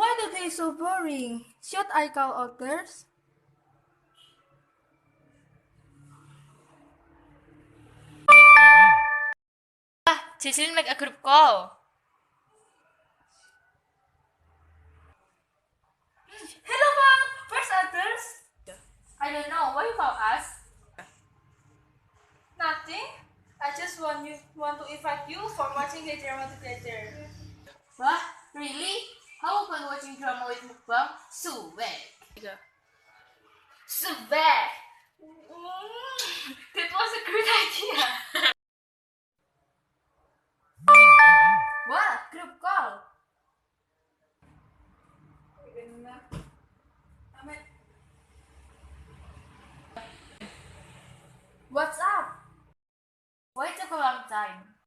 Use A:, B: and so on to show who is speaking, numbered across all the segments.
A: Why the day so boring? Should I call others?
B: Jeslyn make a group call.
A: Hello, Mom. Where's others?
B: I don't know. Why you call us?
A: Nothing. I just want to invite you for watching the drama together.
B: What? Really? How about watching drama with mukbang? Swag. Swag.
A: That was a great idea.
B: What? Group call.
A: What's up?
B: Why it took a long time?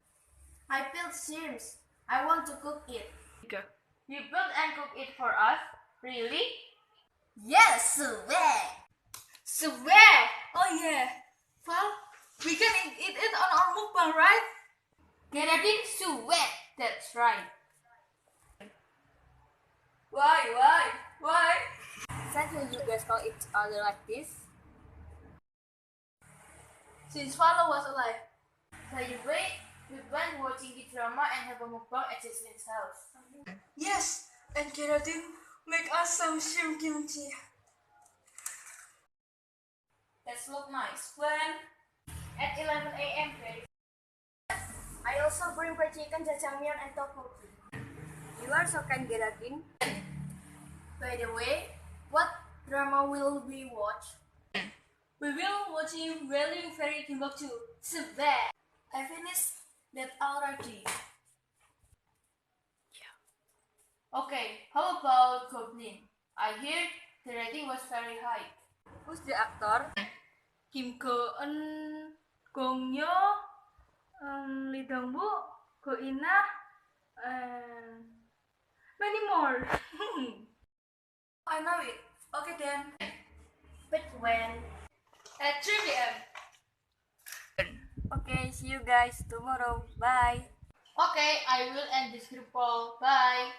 A: I peeled shrimps. I want to cook it.
B: You built and cook it for us? Really?
A: Yes, swag.
B: Swag.
A: Oh yeah. Well, we can eat it on our mukbang, right?
B: Geradin swag. That's right.
A: Why?
B: Since when you guys call each other like this?
A: Since Falo was alive.
B: By the way, we went watching the drama and have a mukbang at Jeslyn's house.
A: Yes, and Geradin make us some shrimp kimchi.
B: That look nice. When? At 11 a.m.
A: I also bring fried chicken, jajangmyeon, and tteokbokki. You are so kind, Geradin. By the way, what drama will we watch? We will watching Really Very Kimbok 2. Swag. I finished that already.
B: Okay, how about Goblin? I hear the rating was very high.
A: Who's the actor? Kim Go-eun, Gong Yo, Lee Dong-woo, Go In-na, and many more. I know it. Okay then.
B: But when?
A: At 3 p.m. Okay, see you guys tomorrow. Bye.
B: Okay, I will end this group call. Bye.